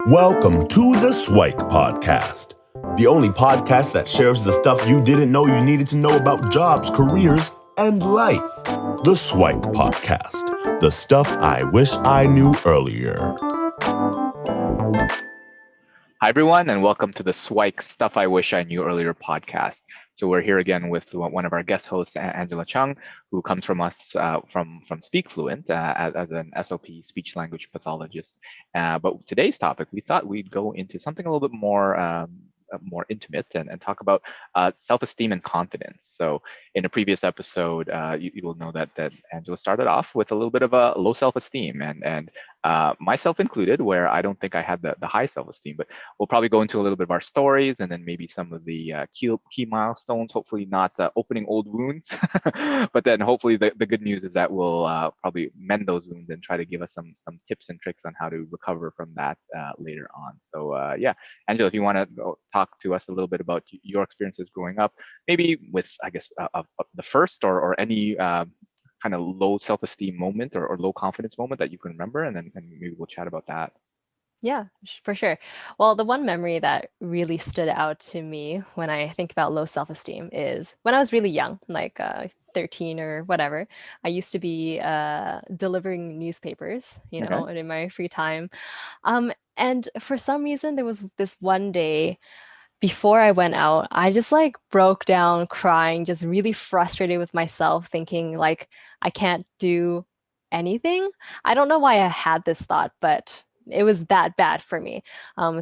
Welcome to the SIWIKE Podcast, the only podcast that shares the stuff you didn't know you needed to know about jobs, careers, and life. The SIWIKE Podcast, the stuff I wish I knew earlier. Hi, everyone, and welcome to the SWIKE Stuff I Wish I Knew Earlier podcast. So we're here again with one of our guest hosts, Angela Chung, who comes from us from Speak Fluent as an SLP, speech language pathologist. But today's topic, we thought we'd go into something a little bit more intimate and talk about self-esteem and confidence. So in a previous episode, you will know that Angela started off with a little bit of a low self-esteem and myself included, where I don't think I had the high self-esteem, but we'll probably go into a little bit of our stories and then maybe some of the key milestones, hopefully not opening old wounds, but then hopefully the good news is that we'll probably mend those wounds and try to give us some tips and tricks on how to recover from that later on. So yeah, Angela, if you want to talk to us a little bit about your experiences growing up, maybe with, I guess, the first or any kind of low self-esteem moment or low confidence moment that you can remember, and maybe we'll chat about that. Yeah, for sure. Well, the one memory that really stood out to me when I think about low self-esteem is when I was really young, like 13 or whatever. I used to be delivering newspapers, Okay. in my free time. And for some reason, there was this one day before I went out, I just like broke down crying, just really frustrated with myself, thinking like I can't do anything. I don't know why I had this thought, but it was that bad for me.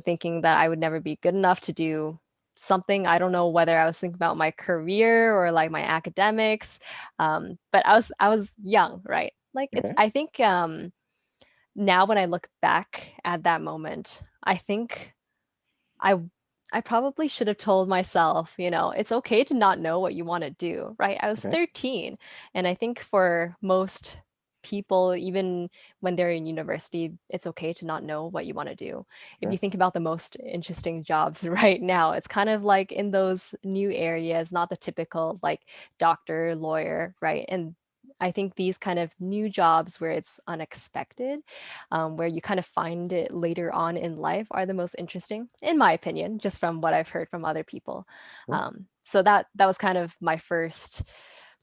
Thinking that I would never be good enough to do something. I don't know whether I was thinking about my career or like my academics. But I was young, right? Like it's Okay. I think now when I look back at that moment, I think I I probably should have told myself, it's okay to not know what you want to do, right? I was Okay. 13, and I think for most people, even when they're in university, it's okay to not know what you want to do. If Sure. you think about the most interesting jobs right now, it's kind of like in those new areas, not the typical like doctor, lawyer, right? And I think these kind of new jobs where it's unexpected, where you kind of find it later on in life are the most interesting, in my opinion, just from what I've heard from other people. Sure. So that was kind of my first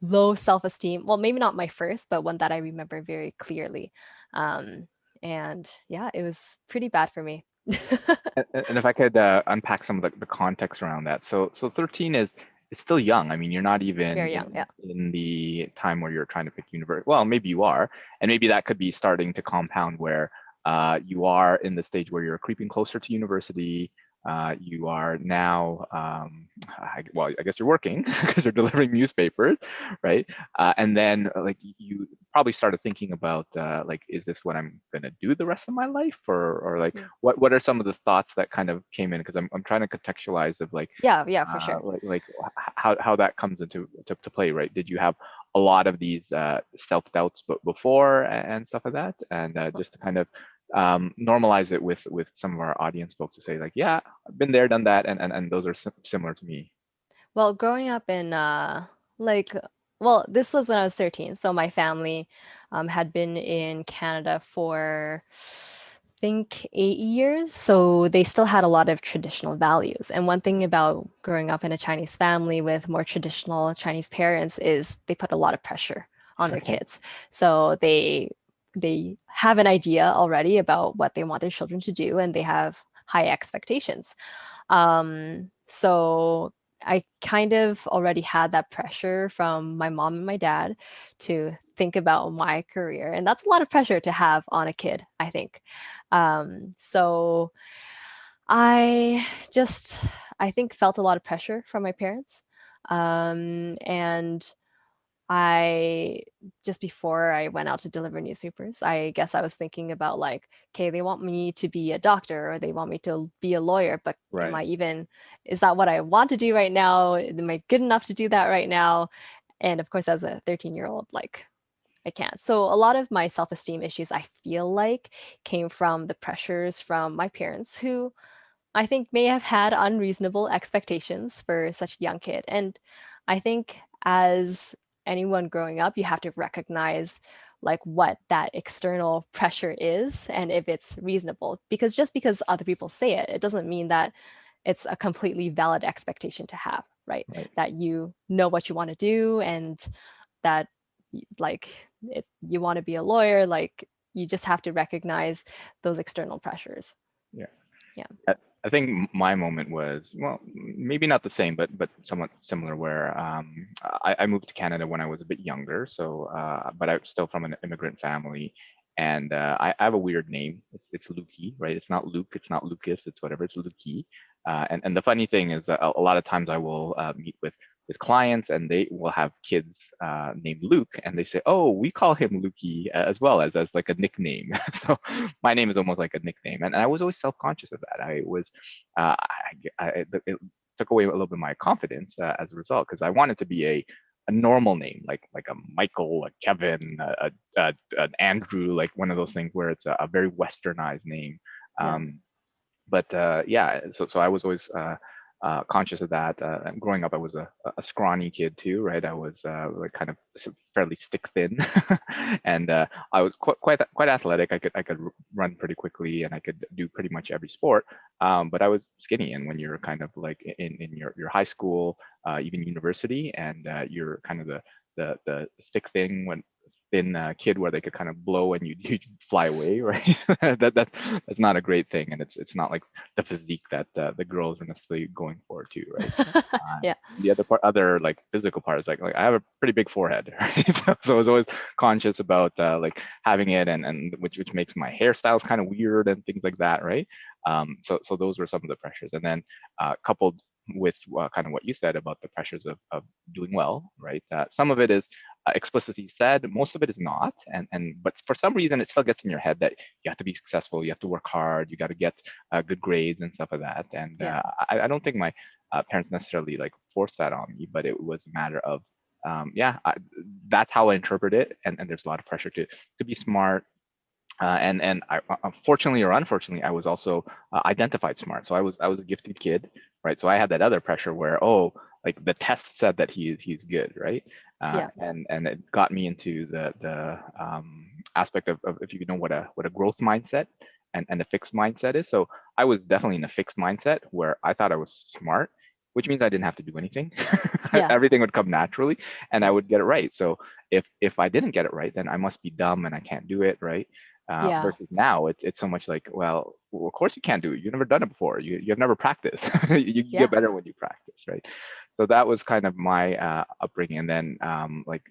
low self-esteem. Well, maybe not my first, but one that I remember very clearly. And yeah, it was pretty bad for me. And if I could unpack some of the context around that. So 13 is it's still young. I mean, you're not even Very young, yeah. in the time where you're trying to pick university. Well, maybe you are, and maybe that could be starting to compound where you are in the stage where you're creeping closer to university. You are now, well, I guess you're working because you're delivering newspapers, right? And then like you probably started thinking about like, is this what I'm gonna do the rest of my life, or like Mm. what are some of the thoughts that kind of came in? Because I'm trying to contextualize of like Yeah, for sure. how that comes into to play, right? Did you have a lot of these self-doubts but before and stuff like that, and just to kind of normalize it with some of our audience folks to say like, yeah, I've been there, done that, and those are similar to me. Well, growing up in like well, this was when I was 13. So my family had been in Canada for I think 8 years. So they still had a lot of traditional values. And one thing about growing up in a Chinese family with more traditional Chinese parents is they put a lot of pressure on their Okay. kids. So they have an idea already about what they want their children to do, and they have high expectations. So I kind of already had that pressure from my mom and my dad to think about my career. And that's a lot of pressure to have on a kid, I think. So I just, I think, felt a lot of pressure from my parents. And I just before I went out to deliver newspapers, I guess I was thinking about like, okay, they want me to be a doctor or they want me to be a lawyer, but Right. is that what I want to do right now? Am I good enough to do that right now? And of course, as a 13-year-old, like I can't. So a lot of my self-esteem issues, I feel like, came from the pressures from my parents who I think may have had unreasonable expectations for such a young kid. And I think as anyone growing up, you have to recognize like what that external pressure is and if it's reasonable. Because just because other people say it, it doesn't mean that it's a completely valid expectation to have, right? Right. That you know what you want to do and that like you want to be a lawyer, like you just have to recognize those external pressures. Yeah. Yeah. I think my moment was, well, maybe not the same, but somewhat similar. Where I moved to Canada when I was a bit younger, so but I'm still from an immigrant family, and I have a weird name. It's Lukey, right? It's not Luke, it's not Lucas, it's whatever. It's Lukey. And the funny thing is that a lot of times I will meet with clients, and they will have kids named Luke, and they say, "Oh, we call him Lukey as well as like a nickname." So my name is almost like a nickname, and I was always self-conscious of that. I was, it took away a little bit of my confidence as a result, because I wanted to be a normal name, like a Michael, a Kevin, an Andrew, like one of those things where it's a very westernized name. Yeah. But yeah, so I was always conscious of that. And growing up, I was a scrawny kid too, right? I was like kind of fairly stick thin, and I was quite athletic. I could run pretty quickly, and I could do pretty much every sport. But I was skinny, and when you're kind of like in your high school, even university, and you're kind of the stick thing when thin kid where they could kind of blow and you fly away, right? That's not a great thing, and it's not like the physique that the girls are necessarily going for too, right? Yeah. The other like physical part is like I have a pretty big forehead, right? So I was always conscious about like having it, and which makes my hairstyles kind of weird and things like that, right? So those were some of the pressures, and then coupled with kind of what you said about the pressures of doing well, right? Some of it is explicitly said, most of it is not, and but for some reason it still gets in your head that you have to be successful, you have to work hard, you got to get good grades and stuff like that. And Yeah. I don't think my parents necessarily like forced that on me, but it was a matter of yeah, that's how I interpret it, and there's a lot of pressure to be smart. And I, unfortunately or unfortunately, I was also identified smart. So I was a gifted kid, right? So I had that other pressure where, oh, like the test said that he's good, right? Yeah. And it got me into the aspect of if you know what a growth mindset and a fixed mindset is. So I was definitely in a fixed mindset where I thought I was smart, which means I didn't have to do anything. Yeah. Everything would come naturally, and I Yeah. would get it right. So if I didn't get it right, then I must be dumb and I can't do it, right? Yeah. Versus now, it's so much like, well, of course you can't do it. You've never done it before. You've never practiced. You Yeah. get better when you practice, right? So that was kind of my upbringing. And then like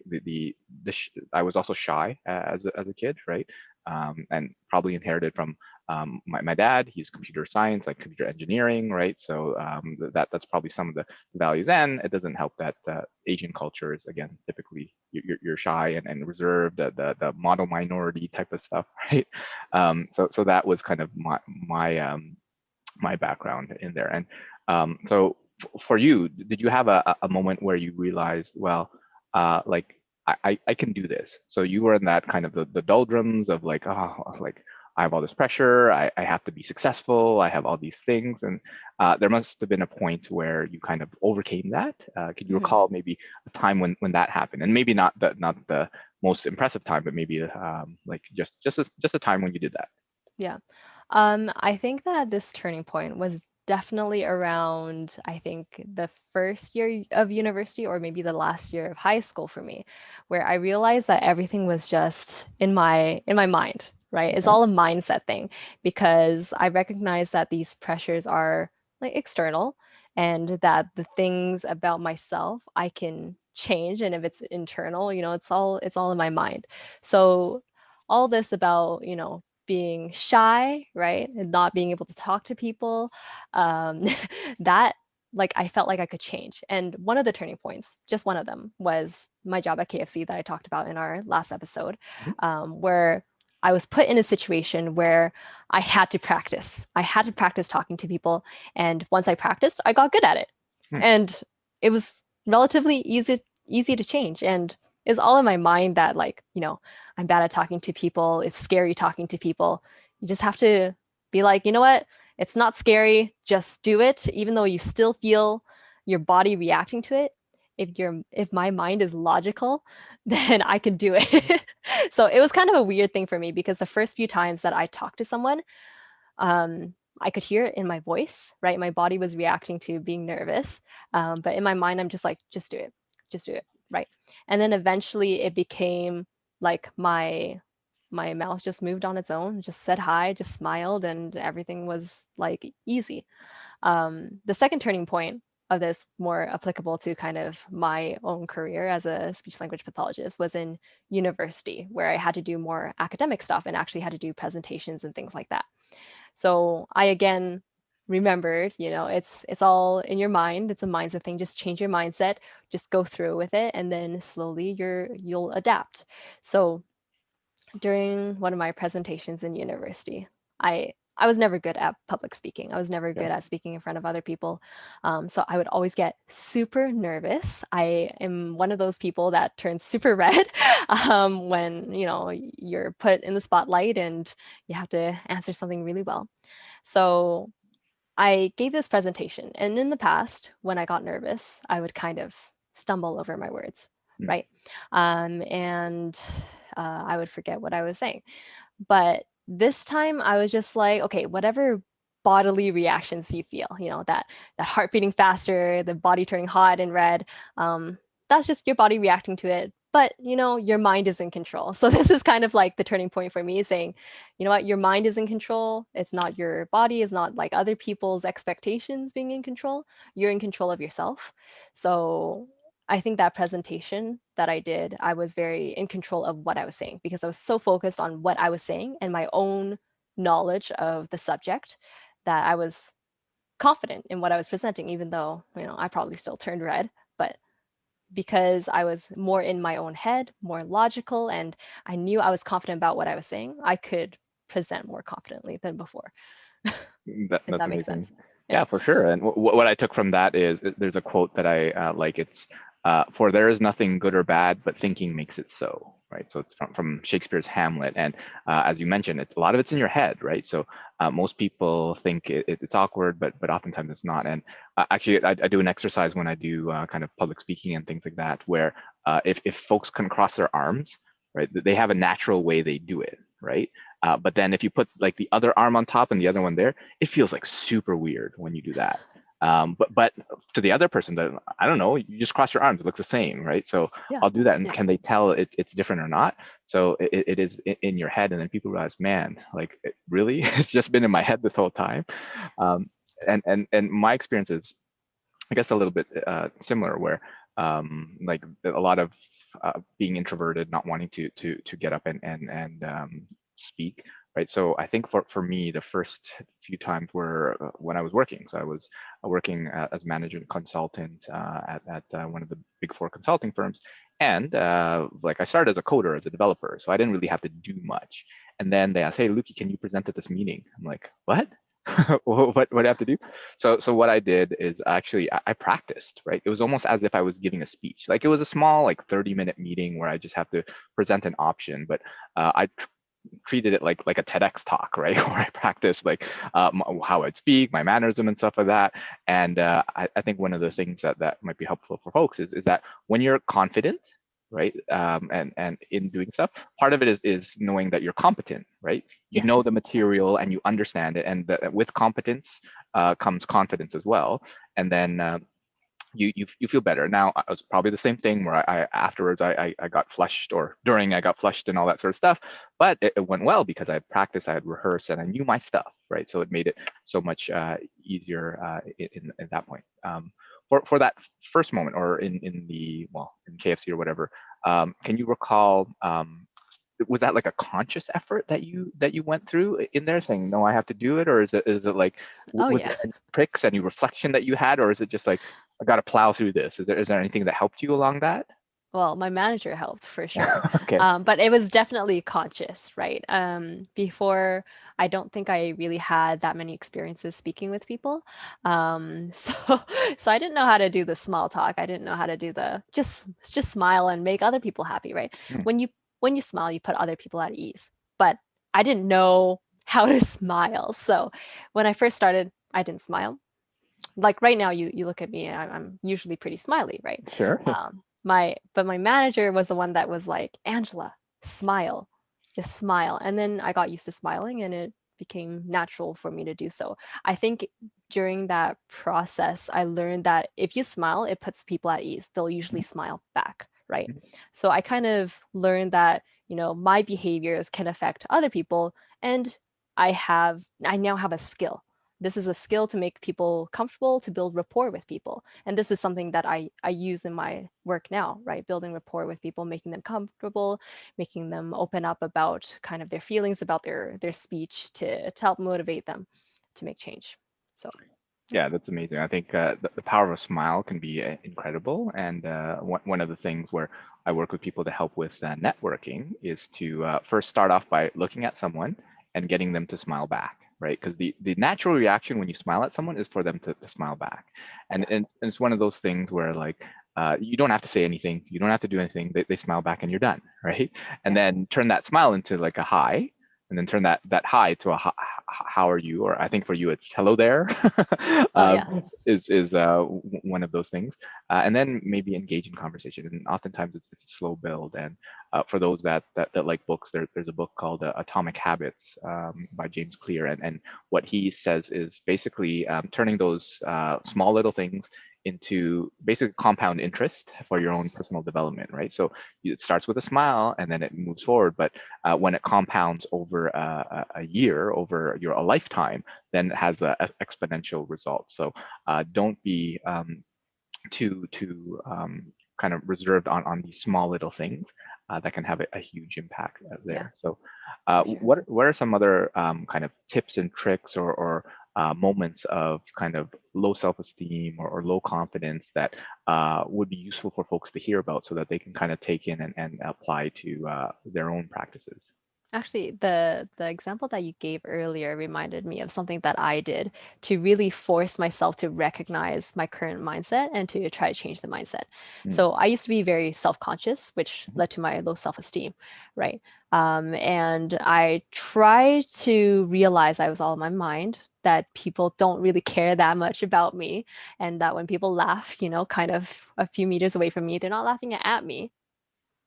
I was also shy as a kid, right? And probably inherited from my dad. He's computer science, like computer engineering, right? So that's probably some of the values. And it doesn't help that Asian culture is, again, typically you're shy and reserved, the model minority type of stuff, right? So that was kind of my background in there. And so for you, did you have a moment where you realized, well, like I can do this? So you were in that kind of the doldrums of like, oh, like I have all this pressure, I have to be successful, I have all these things, and there must have been a point where you kind of overcame that. Could you Mhm. recall maybe a time when that happened, and maybe not the most impressive time, but maybe like just a time when you did that? Yeah. I think that this turning point was definitely around, I think, the first year of university or maybe the last year of high school for me, where I realized that everything was just in my mind, right? It's Okay. all a mindset thing because I recognize that these pressures are like external and that the things about myself I can change. And if it's internal, it's all in my mind. So all this about, being shy, right? And not being able to talk to people. Um, that like I felt like I could change. And one of the turning points, just one of them, was my job at KFC that I talked about in our last episode, Mhm. where I was put in a situation where I had to practice. I had to practice talking to people. And once I practiced, I got good at it. Hmm. And it was relatively easy to change. And it's all in my mind that like, I'm bad at talking to people. It's scary talking to people. You just have to be like, you know what? It's not scary. Just do it, even though you still feel your body reacting to it. If my mind is logical, then I can do it. So it was kind of a weird thing for me because the first few times that I talked to someone, I could hear it in my voice, right? My body was reacting to being nervous. But in my mind, I'm just like, just do it, right? And then eventually it became like my mouth just moved on its own, just said hi, just smiled, and everything was like easy. The second turning point of this, more applicable to kind of my own career as a speech language pathologist, was in university, where I had to do more academic stuff and actually had to do presentations and things like that. So I again remembered, it's all in your mind. It's a mindset thing. Just change your mindset, just go through with it, and then slowly you'll adapt. So during one of my presentations in university, I was never good at public speaking. I was never Yeah. good at speaking in front of other people. So I would always get super nervous. I am one of those people that turns super red when you're put in the spotlight and you have to answer something really well. So I gave this presentation, and in the past, when I got nervous, I would kind of stumble over my words, Mm. right? And I would forget what I was saying. But this time, I was just like, okay, whatever bodily reactions you feel, that heart beating faster, the body turning hot and red, that's just your body reacting to it. But your mind is in control. So this is kind of like the turning point for me, saying, you know what, your mind is in control. It's not your body. It's not like other people's expectations being in control. You're in control of yourself. So I think that presentation that I did, I was very in control of what I was saying because I was so focused on what I was saying and my own knowledge of the subject that I was confident in what I was presenting, even though, I probably still turned red. But because I was more in my own head, more logical, and I knew I was confident about what I was saying, I could present more confidently than before, if That's that makes amazing. sense. Yeah, for sure. And what I took from that is there's a quote that I like. It's for there is nothing good or bad, but thinking makes it so. Right. So it's from Shakespeare's Hamlet. And as you mentioned, a lot of it's in your head. Right. So most people think it's awkward, but oftentimes it's not. And actually, I do an exercise when I do kind of public speaking and things like that, where if folks can cross their arms, right, they have a natural way they do it. Right. But then if you put like the other arm on top and the other one there, it feels like super weird when you do that. But to the other person, that I don't know, you just cross your arms, it looks the same, right? So Yeah. I'll do that, and Yeah. can they tell it's different or not? So it is in your head, and then people realize, man, like really, it's just been in my head this whole time. Um, and my experience is, I guess, a little bit similar, where like a lot of being introverted, not wanting to get up and speak, right? So I think for me, the first few times were when I was working. So I was working as manager and consultant at one of the big four consulting firms, and like I started as a coder, as a developer, so I didn't really have to do much. And then they asked, "Hey, Luki, can you present at this meeting?" I'm like, "What? what do I have to do?" So what I did is actually I practiced, right? It was almost as if I was giving a speech. Like it was a small, like 30-minute meeting where I just have to present an option, but I treated it like a TEDx talk, right? Where I practiced like how I'd speak, my mannerism and stuff like that. And I think one of the things that might be helpful for folks is that when you're confident, right, and in doing stuff, part of it is knowing that you're competent, right? You know the Yes. material and you understand it, and with competence comes confidence as well. And then you feel better. Now it was probably the same thing where I afterwards I got flushed, or during I got flushed and all that sort of stuff, but it went well because I had practiced, I had rehearsed, and I knew my stuff, right? So it made it so much easier in that point. For that first moment, or in the, well, in KFC or whatever, can you recall, was that like a conscious effort that you went through in there, saying no, I have to do it, or is it like Oh, was yeah. there any tricks, any reflection that you had, or is it just like I got to plow through this? Is there anything that helped you along that? Well, my manager helped for sure. Okay. But it was definitely conscious, right? Before, I don't think I really had that many experiences speaking with people. So, so I didn't know how to do the small talk. I didn't know how to do the just smile and make other people happy, right? Mm. When you smile, you put other people at ease. But I didn't know how to smile. So when I first started, I didn't smile. Like right now, you look at me, I'm usually pretty smiley, right? Sure. My manager was the one that was like, Angela, smile, just smile. And then I got used to smiling and it became natural for me to do so. I think during that process, I learned that if you smile, it puts people at ease. They'll usually smile back, right? So I kind of learned that, my behaviors can affect other people, and I now have a skill. This is a skill to make people comfortable, to build rapport with people. And this is something that I use in my work now, right? Building rapport with people, making them comfortable, making them open up about kind of their feelings about their speech to help motivate them to make change. So Yeah, that's amazing. I think the power of a smile can be incredible. And one of the things where I work with people to help with networking is to first start off by looking at someone and getting them to smile back, right? Because the natural reaction when you smile at someone is for them to smile back. And it's one of those things where like you don't have to say anything, you don't have to do anything. They smile back and you're done, right? And then turn that smile into like a hi, and then turn that hi to a how are you, or I think for you it's hello there. oh yeah, Is one of those things, and then maybe engage in conversation. And oftentimes it's a slow build. And for those that like books, there's a book called Atomic Habits by James Clear, and what he says is basically turning those small little things into basically compound interest for your own personal development, right? So it starts with a smile and then it moves forward, but when it compounds over a year, over a lifetime, then it has a exponential result. So don't be too kind of reserved on these small little things that can have a huge impact yeah, there. So for sure. what are some other kind of tips and tricks or moments of kind of low self-esteem or low confidence that would be useful for folks to hear about so that they can kind of take in and apply to their own practices? Actually, the example that you gave earlier reminded me of something that I did to really force myself to recognize my current mindset and to try to change the mindset. Mm. So I used to be very self-conscious, which led to my low self-esteem, right? And I tried to realize I was all in my mind, that people don't really care that much about me, and that when people laugh, kind of a few meters away from me, they're not laughing at me,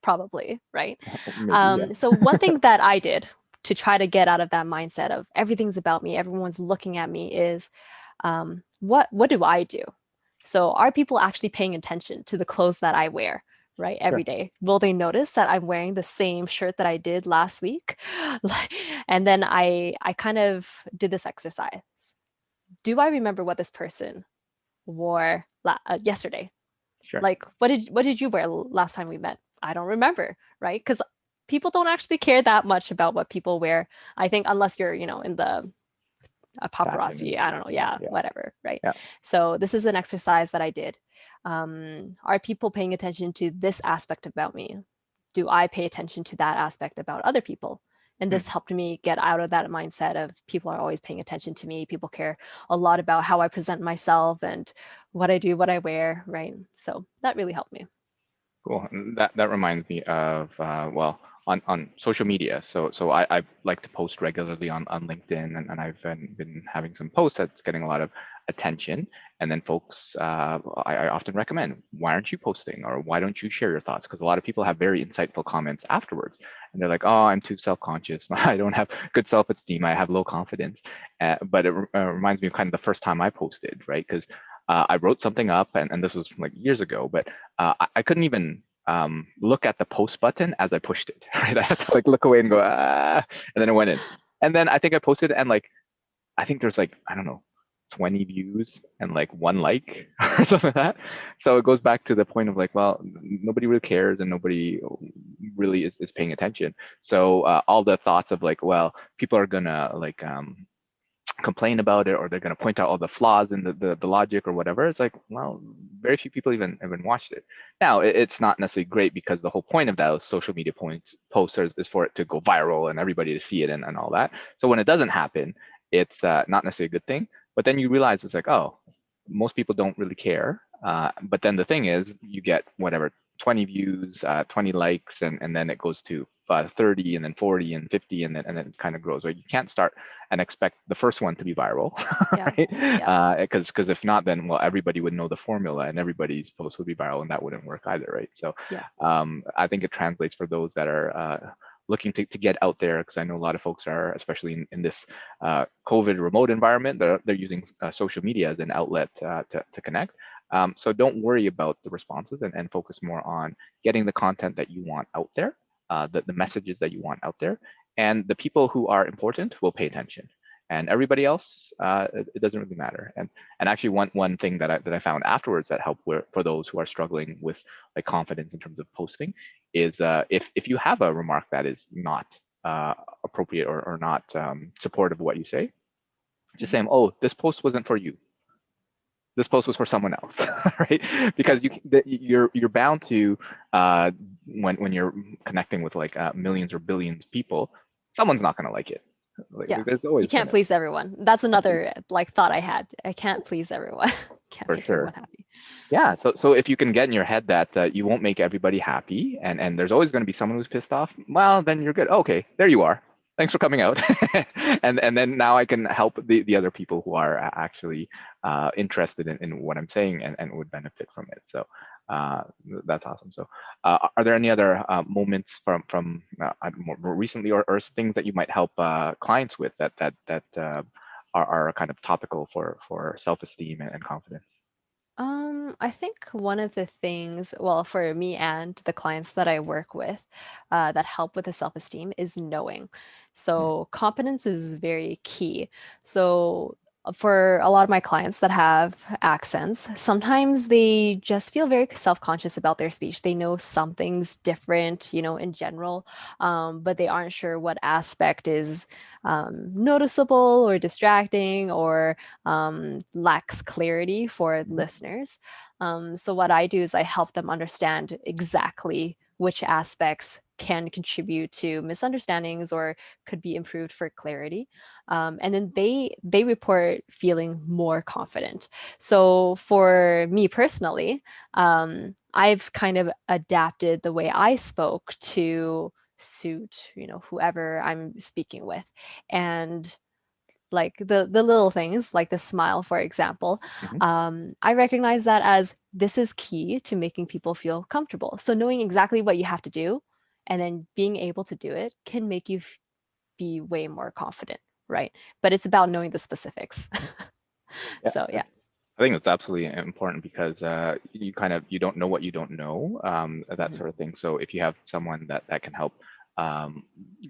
probably, right? Maybe, yeah. So one thing that I did to try to get out of that mindset of everything's about me, everyone's looking at me, is what do I do? So are people actually paying attention to the clothes that I wear, right, every Sure. day? Will they notice that I'm wearing the same shirt that I did last week? And then I kind of did this exercise. Do I remember what this person wore yesterday? Sure. Like, what did you wear last time we met? I don't remember, right? Because people don't actually care that much about what people wear. I think unless you're, in the Fashion paparazzi, I don't industry. know, yeah, Yeah. whatever, right? Yeah. So this is an exercise that I did. Are people paying attention to this aspect about me? Do I pay attention to that aspect about other people? And Hmm. this helped me get out of that mindset of people are always paying attention to me. People care a lot about how I present myself and what I do, what I wear, right? So that really helped me. Cool. And that reminds me of well, on social media. So I like to post regularly on LinkedIn, and I've been having some posts that's getting a lot of attention. And then folks, I often recommend, why aren't you posting, or why don't you share your thoughts? Because a lot of people have very insightful comments afterwards, and they're like, oh, I'm too self-conscious. I don't have good self-esteem. I have low confidence. But it reminds me of kind of the first time I posted, right? Because I wrote something up, and this was like years ago, but I couldn't even look at the post button as I pushed it. Right, I had to like look away and go and then it went in. And then I think I posted, and like I think there's like I don't know 20 views and like one like or something like that. So it goes back to the point of like, well, nobody really cares and nobody really is paying attention. So all the thoughts of like, well, people are gonna like complain about it, or they're going to point out all the flaws in the logic or whatever. It's like, well, very few people even watched it. Now it's not necessarily great, because the whole point of those social media posters is for it to go viral and everybody to see it and all that. So when it doesn't happen, it's not necessarily a good thing. But then you realize it's like, oh, most people don't really care. But then the thing is, you get whatever 20 views, 20 likes, and then it goes to 30, and then 40 and 50, and then it kind of grows. Right? You can't start and expect the first one to be viral, Yeah. Yeah. right? Because if not, then well, everybody would know the formula and everybody's post would be viral, and that wouldn't work either, right? So Yeah. I think it translates for those that are looking to get out there, because I know a lot of folks are, especially in this COVID remote environment, they're using social media as an outlet to connect. So don't worry about the responses, and focus more on getting the content that you want out there, the messages that you want out there, and the people who are important will pay attention. And everybody else, it doesn't really matter. And actually, one thing that I found afterwards that helped for those who are struggling with like confidence in terms of posting is if you have a remark that is not appropriate or not supportive of what you say, just saying, oh, this post wasn't for you, this post was for someone else, right? Because you're bound to when you're connecting with like millions or billions of people, someone's not going to like it. Like, Yeah. there's You always can't please everyone. That's another like thought I had. I can't please everyone. Can't for make sure. everyone happy. Yeah, so if you can get in your head that you won't make everybody happy, and there's always going to be someone who's pissed off, well, then you're good. Okay, there you are. Thanks for coming out. and then now I can help the other people who are actually interested in what I'm saying and would benefit from it. So that's awesome. So are there any other moments from more recently, or things that you might help clients with that are kind of topical for self-esteem and confidence? I think one of the things, well, for me and the clients that I work with, that help with the self-esteem is knowing. Mm, So competence is very key. So for a lot of my clients that have accents, sometimes they just feel very self-conscious about their speech. They know something's different, in general, but they aren't sure what aspect is noticeable or distracting or lacks clarity for mhm. listeners. So, what I do is I help them understand exactly which aspects can contribute to misunderstandings or could be improved for clarity, and then they report feeling more confident. So for me personally, I've kind of adapted the way I spoke to suit whoever I'm speaking with, and like the little things like the smile, for example, Mhm. I recognize that as this is key to making people feel comfortable. So knowing exactly what you have to do and then being able to do it can make you be way more confident, right? But it's about knowing the specifics. Yeah, So yeah. I think that's absolutely important, because you don't know what you don't know, that Mhm. sort of thing. So if you have someone that can help um,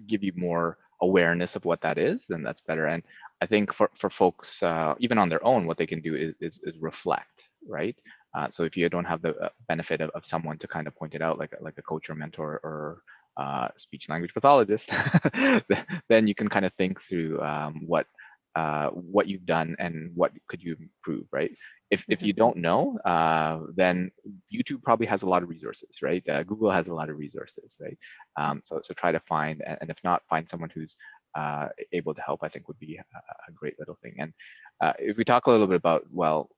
give you more awareness of what that is, then that's better. And I think for folks, even on their own, what they can do is reflect, right? So if you don't have the benefit of someone to kind of point it out, like a coach or mentor or speech language pathologist, then you can kind of think through what you've done and what could you improve, right? If you Mhm. don't know, then YouTube probably has a lot of resources, right? Google has a lot of resources, right? So try to find, and if not, find someone who's able to help. I think would be a great little thing. And if we talk a little bit about, well,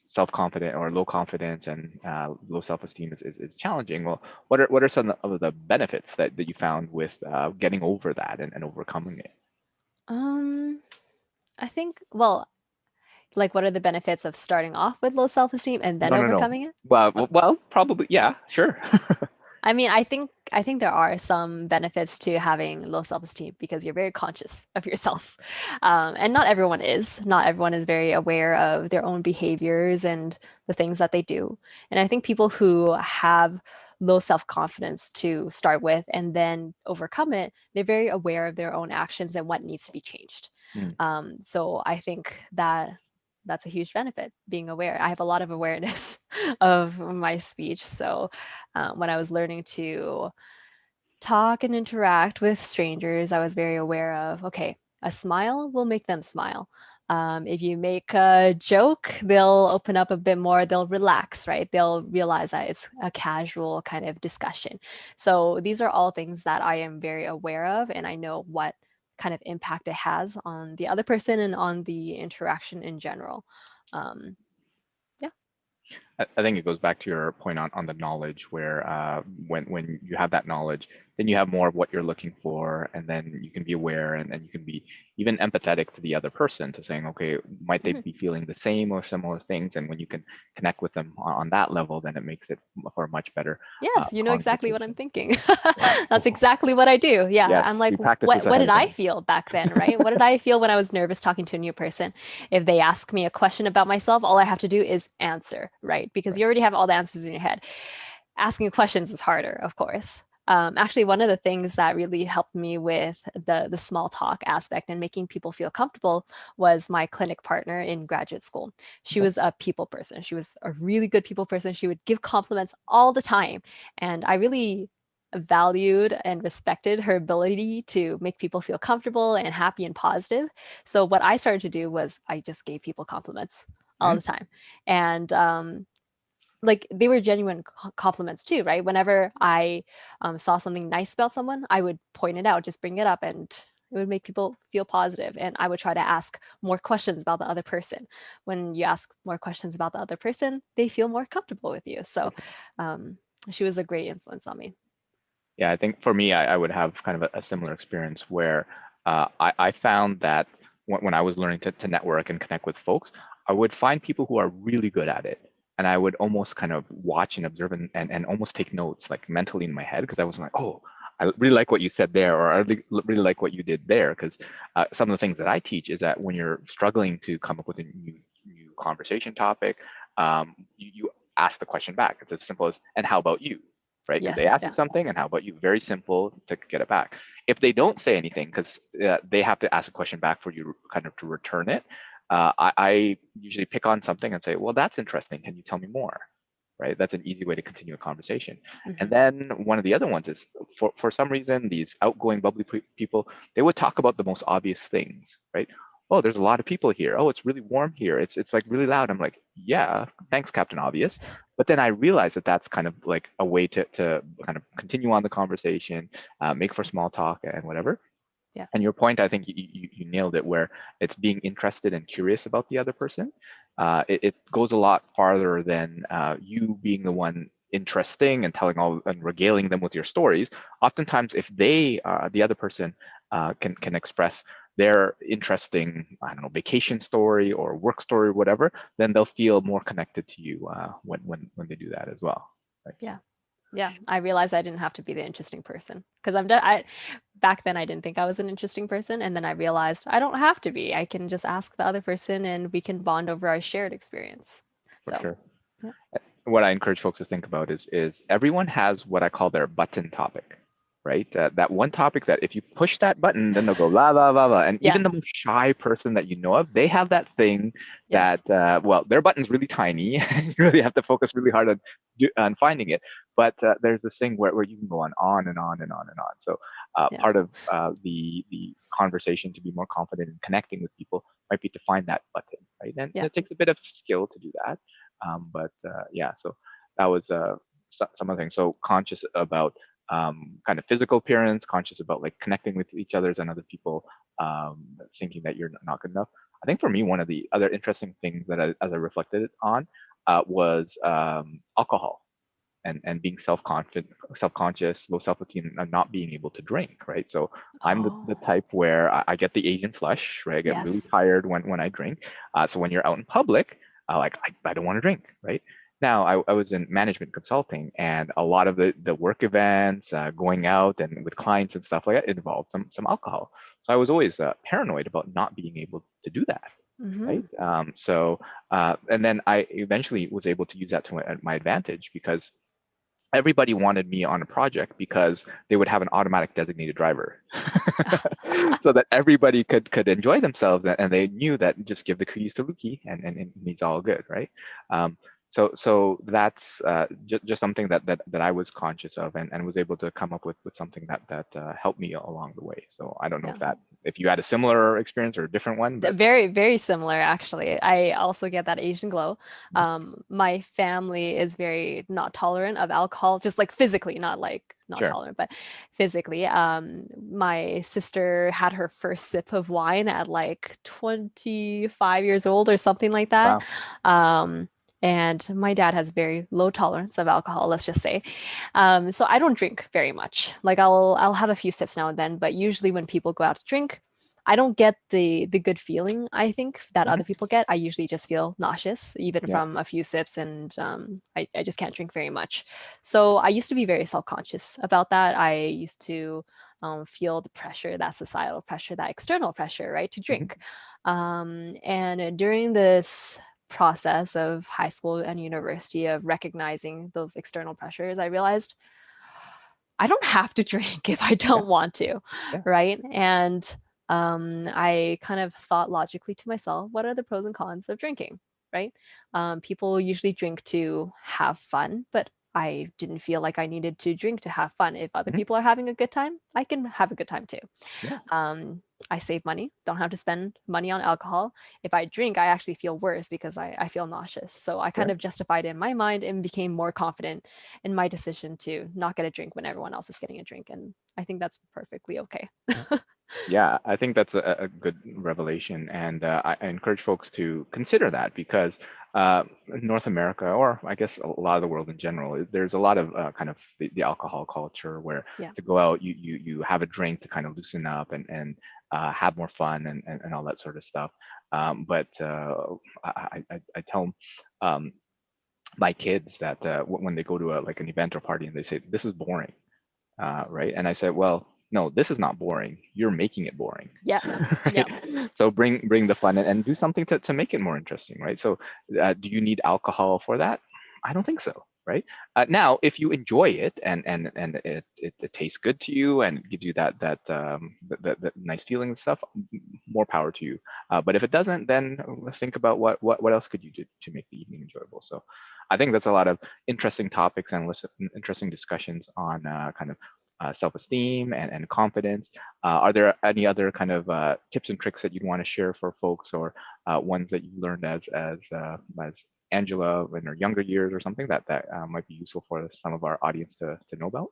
self-confident or low confidence and low self-esteem is challenging. Well, what are some of the benefits that you found with getting over that and overcoming it? um I think, well, like what are the benefits of starting off with low self-esteem and then No, no, no. overcoming it? Well, probably, yeah, sure. I mean, I think there are some benefits to having low self-esteem because you're very conscious of yourself, and not everyone is. Not everyone is very aware of their own behaviors and the things that they do. And I think people who have low self-confidence to start with and then overcome it, they're very aware of their own actions and what needs to be changed. Mm, So I think that that's a huge benefit, being aware. I have a lot of awareness of my speech, so when I was learning to talk and interact with strangers, I was very aware of, okay, a smile will make them smile. If you make a joke, they'll open up a bit more, they'll relax, right? They'll realize that it's a casual kind of discussion. So these are all things that I am very aware of, and I know what kind of impact it has on the other person and on the interaction in general. Um, yeah. I think it goes back to your point on the knowledge, where when you have that knowledge, then you have more of what you're looking for, and then you can be aware, and you can be even empathetic to the other person, to saying, okay, might they Mhm. be feeling the same or similar things? And when you can connect with them on that level, then it makes it for a much better Yes, you know exactly what I'm conversation. thinking. Yeah, That's exactly what I do. Yeah, I'm yes, like, we practice this what ahead did of I time. feel back then, right? What did I feel when I was nervous talking to a new person? If they ask me a question about myself, all I have to do is answer, right? Because Right. you already have all the answers in your head. Asking questions is harder, of course. Actually, one of the things that really helped me with the small talk aspect and making people feel comfortable was my clinic partner in graduate school. She Okay. was a people person. She was a really good people person. She would give compliments all the time, and I really valued and respected her ability to make people feel comfortable and happy and positive. So what I started to do was I just gave people compliments all Mhm. the time, and like they were genuine compliments too, right? Whenever I saw something nice about someone, I would point it out, just bring it up, and it would make people feel positive. And I would try to ask more questions about the other person. When you ask more questions about the other person, they feel more comfortable with you. So um, she was a great influence on me. Yeah, I think for me, I would have kind of a similar experience where I found that when I was learning to network and connect with folks, I would find people who are really good at it. And I would almost kind of watch and observe and almost take notes like mentally in my head, because I was like, oh, I really like what you said there, or I really like what you did there. Because some of the things that I teach is that when you're struggling to come up with a new conversation topic, you ask the question back. It's as simple as, and how about you? Right? If they Yes, ask you yeah. something, and how about you? Very simple to get it back. If they don't say anything, because they have to ask a question back for you kind of to return it, I usually pick on something and say, well, that's interesting. Can you tell me more? Right? That's an easy way to continue a conversation. Hmm. And then one of the other ones is, for some reason, these outgoing, bubbly people, they would talk about the most obvious things, right? Oh, there's a lot of people here. Oh, it's really warm here. It's like really loud. I'm like, yeah, thanks, Captain Obvious. But then I realized that that's kind of like a way to kind of continue on the conversation, make for small talk and whatever. Yeah. And your point, I think you nailed it, where it's being interested and curious about the other person. It goes a lot farther than you being the one interesting and telling all and regaling them with your stories. Oftentimes, if they, the other person, can express their interesting, I don't know, vacation story or work story or whatever, then they'll feel more connected to you when they do that as well. Right. Yeah. Yeah, I realized I didn't have to be the interesting person because I back then I didn't think I was an interesting person, and then I realized I don't have to be. I can just ask the other person and we can bond over our shared experience. For So, sure. yeah. What I encourage folks to think about is everyone has what I call their button topic, right? That one topic that if you push that button, then they'll go la la la la. And Yeah. even the most shy person that you know of, they have that thing Yes. that well, their button's really tiny. You really have to focus really hard on finding it. But there's this thing where you can go on and on and on and on. So Yeah. part of the conversation to be more confident in connecting with people might be to find that button, right? And Yeah. it takes a bit of skill to do that. But yeah, so that was some of the things. So conscious about kind of physical appearance, conscious about like connecting with each others and other people, thinking that you're not good enough. I think for me, one of the other interesting things that as I reflected on was alcohol and being self-conscious, low self-esteem, and not being able to drink, right? So I'm the Oh, type where I get the Asian flush, right? I get really yes. tired when I drink. So when you're out in public, I don't want to drink, right? Now I was in management consulting, and a lot of the work events, going out and with clients and stuff like that involved some alcohol. So I was always paranoid about not being able to do that, Hmm. right? And then I eventually was able to use that to my advantage, because everybody wanted me on a project because they would have an automatic designated driver so that everybody could enjoy themselves, and they knew that just give the keys to Luki, and he's all good, right? um, so that's just something that I was conscious of, and was able to come up with something that helped me along the way. So I don't know Yeah. if you had a similar experience or a different one, but Very, very similar, actually. I also get that Asian glow. My family is very not tolerant of alcohol, just like physically, not like not sure. tolerant, but physically. My sister had her first sip of wine at like 25 years old or something like that. Wow. Um, And my dad has very low tolerance of alcohol, let's just say. So I don't drink very much. Like I'll have a few sips now and then, but usually when people go out to drink, I don't get the good feeling I think that other people get. I usually just feel nauseous, even Yeah. from a few sips, and I just can't drink very much. So I used to be very self-conscious about that. I used to feel the pressure, that societal pressure, that external pressure, right, to drink. And during this process of high school and university of recognizing those external pressures, I realized I don't have to drink if I don't want to, Yeah. right? And I kind of thought logically to myself, what are the pros and cons of drinking, right? People usually drink to have fun, but I didn't feel like I needed to drink to have fun. If other people are having a good time, I can have a good time too. Yeah. I save money, don't have to spend money on alcohol. If I drink, I actually feel worse because I feel nauseous. So I kind Sure. of justified it in my mind and became more confident in my decision to not get a drink when everyone else is getting a drink. And I think that's perfectly okay. Yeah, I think that's a good revelation, and I encourage folks to consider that because North America, or I guess a lot of the world in general, there's a lot of kind of the alcohol culture where Yeah. to go out, you have a drink to kind of loosen up and have more fun and all that sort of stuff. But I tell my kids that when they go to like an event or party and they say this is boring, right? And I said, well, no, this is not boring. You're making it boring, Yeah. Yeah. right? So bring the fun and do something to make it more interesting, right? So do you need alcohol for that? I don't think so, right? Now, if you enjoy it and it tastes good to you and gives you that nice feeling and stuff, more power to you. But if it doesn't, then let's think about what else could you do to make the evening enjoyable. So I think that's a lot of interesting topics and interesting discussions on kind of self-esteem and confidence. Are there any other kind of tips and tricks that you'd want to share for folks, or ones that you learned as Angela in her younger years, or something that might be useful for some of our audience to know about?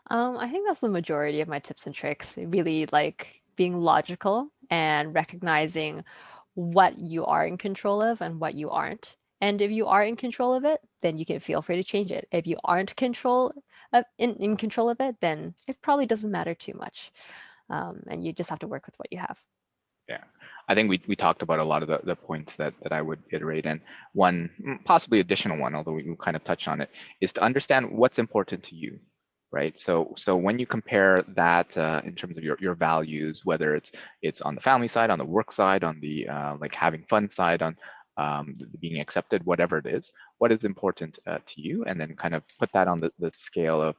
I think that's the majority of my tips and tricks. Really like being logical and recognizing what you are in control of and what you aren't. And if you are in control of it, then you can feel free to change it. If you aren't in control of it, then it probably doesn't matter too much. And you just have to work with what you have. Yeah, I think we talked about a lot of the points that I would iterate, and one possibly additional one, although we kind of touched on it, is to understand what's important to you, right? So when you compare that in terms of your values, whether it's on the family side, on the work side, on the like having fun side, on being accepted, whatever it is, what is important to you, and then kind of put that on the scale of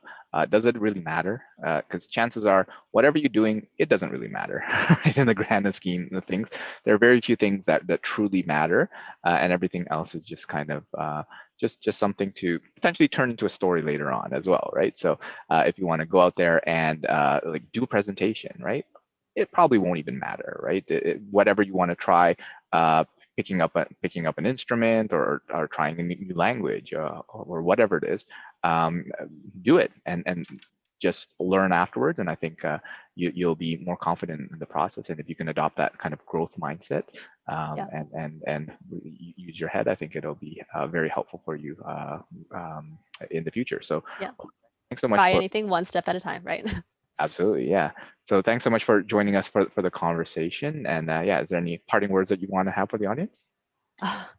does it really matter? Because chances are, whatever you're doing, it doesn't really matter, right? In the grand scheme of things, there are very few things that truly matter, and everything else is just kind of just something to potentially turn into a story later on as well, right? So if you want to go out there and like do a presentation, right? It probably won't even matter, right? Whatever you want to try, picking up an instrument or trying a new language or whatever it is, do it and just learn afterwards. And I think you'll be more confident in the process. And if you can adopt that kind of growth mindset and use your head, I think it'll be very helpful for you in the future. So Yeah. thanks so much Try for anything one step at a time, right? absolutely, yeah. So thanks so much for joining us for the conversation. And yeah, is there any parting words that you want to have for the audience?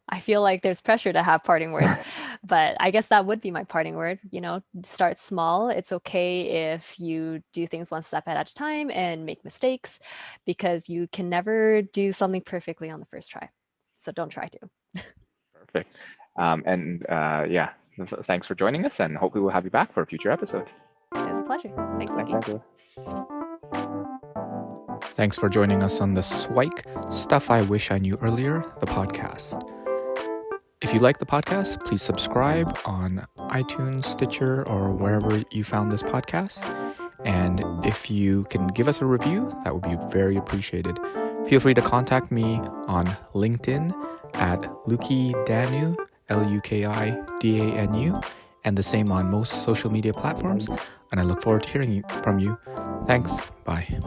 I feel like there's pressure to have parting words, but I guess that would be my parting word. Start small. It's okay if you do things one step at a time and make mistakes, because you can never do something perfectly on the first try. So don't try to. Perfect. And yeah, thanks for joining us, and hopefully we'll have you back for a future episode. It was a pleasure. Thanks, Thanks, Lucky. Angela. Thanks for joining us on the SIWIKE Stuff I Wish I Knew Earlier, the podcast. If you like the podcast, please subscribe on iTunes, Stitcher, or wherever you found this podcast. And if you can give us a review, that would be very appreciated. Feel free to contact me on LinkedIn at Lukidanu, Lukidanu, and the same on most social media platforms. And I look forward to hearing from you. Thanks. Bye.